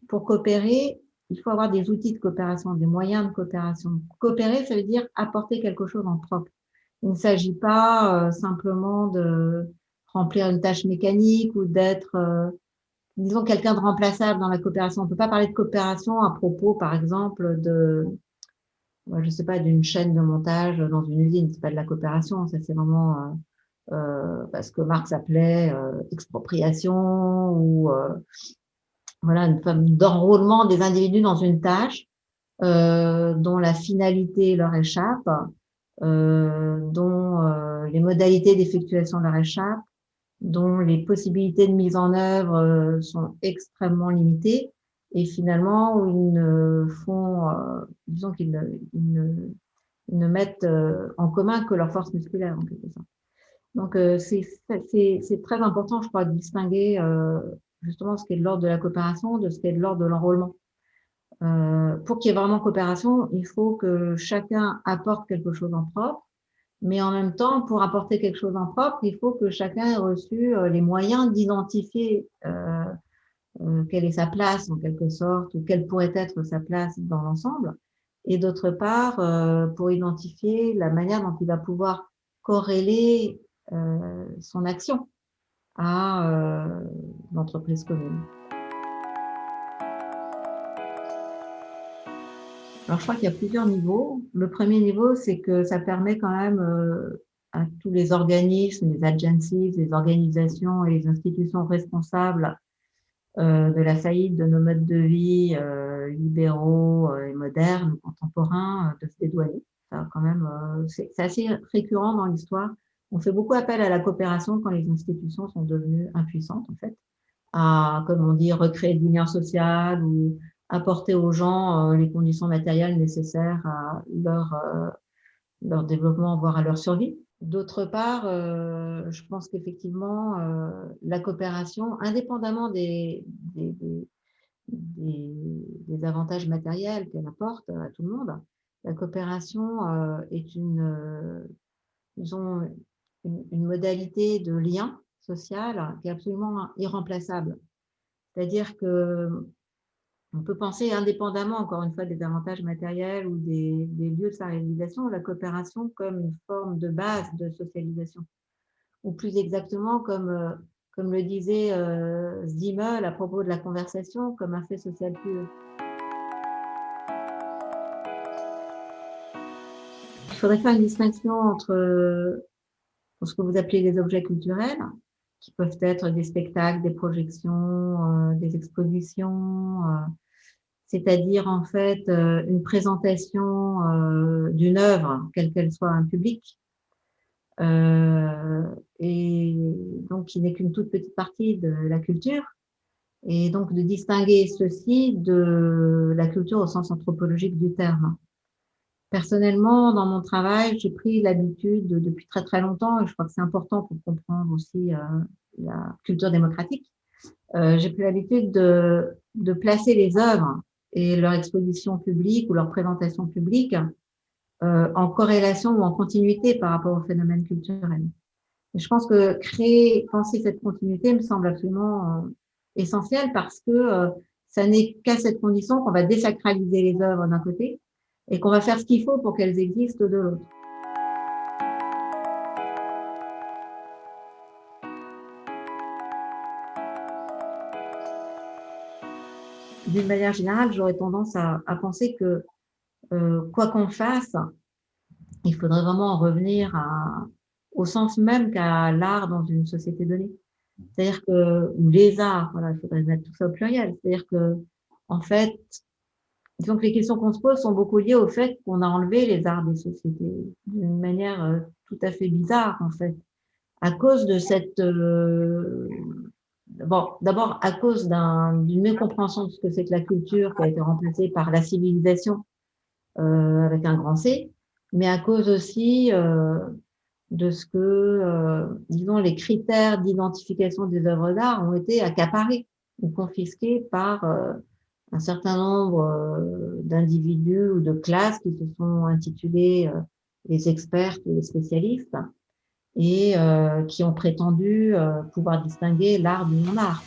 Pour coopérer, il faut avoir des outils de coopération, des moyens de coopération. Coopérer, ça veut dire apporter quelque chose en propre. Il ne s'agit pas simplement de remplir une tâche mécanique ou d'être, disons, quelqu'un de remplaçable dans la coopération. On ne peut pas parler de coopération à propos, par exemple, je sais pas, d'une chaîne de montage dans une usine. C'est pas de la coopération, ça c'est vraiment parce que Marx appelait expropriation ou voilà, une forme d'enrôlement des individus dans une tâche dont la finalité leur échappe, dont les modalités d'effectuation leur échappent, dont les possibilités de mise en œuvre sont extrêmement limitées et finalement où ils ne font, disons ils ne mettent en commun que leur force musculaire en quelque sorte. Donc c'est très important, je crois, de distinguer justement ce qui est de l'ordre de la coopération de ce qui est de l'ordre de l'enrôlement. Pour qu'il y ait vraiment coopération, il faut que chacun apporte quelque chose en propre, mais en même temps, pour apporter quelque chose en propre, il faut que chacun ait reçu les moyens d'identifier quelle est sa place en quelque sorte, ou quelle pourrait être sa place dans l'ensemble. Et d'autre part, pour identifier la manière dont il va pouvoir corréler son action à l'entreprise commune. Alors, je crois qu'il y a plusieurs niveaux. Le premier niveau, c'est que ça permet quand même à tous les organismes, les agencies, les organisations et les institutions responsables de la faillite de nos modes de vie libéraux et modernes, contemporains, de se dédouaner. Ça, quand même, c'est assez récurrent dans l'histoire. On fait beaucoup appel à la coopération quand les institutions sont devenues impuissantes, en fait, à, comme on dit, recréer du lien social ou apporter aux gens les conditions matérielles nécessaires à leur développement, voire à leur survie. D'autre part, je pense qu'effectivement, la coopération, indépendamment des avantages matériels qu'elle apporte à tout le monde, la coopération est disons, une modalité de lien social qui est absolument irremplaçable. C'est-à-dire que on peut penser indépendamment, encore une fois, des avantages matériels ou des lieux de sa réalisation, la coopération comme une forme de base de socialisation. Ou plus exactement, comme le disait Zimmel à propos de la conversation, comme un fait social pur. Il faudrait faire une distinction entre ce que vous appelez les objets culturels, qui peuvent être des spectacles, des projections, des expositions, c'est-à-dire en fait une présentation d'une œuvre, quelle qu'elle soit, à un public, et donc qui n'est qu'une toute petite partie de la culture, et donc de distinguer ceci de la culture au sens anthropologique du terme. Personnellement, dans mon travail, j'ai pris l'habitude depuis très très longtemps, et je crois que c'est important pour comprendre aussi la culture démocratique, j'ai pris l'habitude de placer les œuvres et leur exposition publique ou leur présentation publique en corrélation ou en continuité par rapport au phénomène culturel. Et je pense que penser cette continuité me semble absolument essentiel parce que ça n'est qu'à cette condition qu'on va désacraliser les œuvres d'un côté et qu'on va faire ce qu'il faut pour qu'elles existent de l'autre. D'une manière générale, j'aurais tendance à penser que quoi qu'on fasse, il faudrait vraiment en revenir au sens même qu'a l'art dans une société donnée. C'est-à-dire que, ou les arts, voilà, il faudrait mettre tout ça au pluriel. C'est-à-dire que, en fait, disons que les questions qu'on se pose sont beaucoup liées au fait qu'on a enlevé les arts des sociétés d'une manière tout à fait bizarre, en fait, à cause de cette, bon, d'abord à cause d'une mécompréhension de ce que c'est que la culture qui a été remplacée par la civilisation avec un grand C, mais à cause aussi de ce que, disons, les critères d'identification des œuvres d'art ont été accaparés ou confisqués par un certain nombre d'individus ou de classes qui se sont intitulés les experts ou les spécialistes et qui ont prétendu pouvoir distinguer l'art du non-art.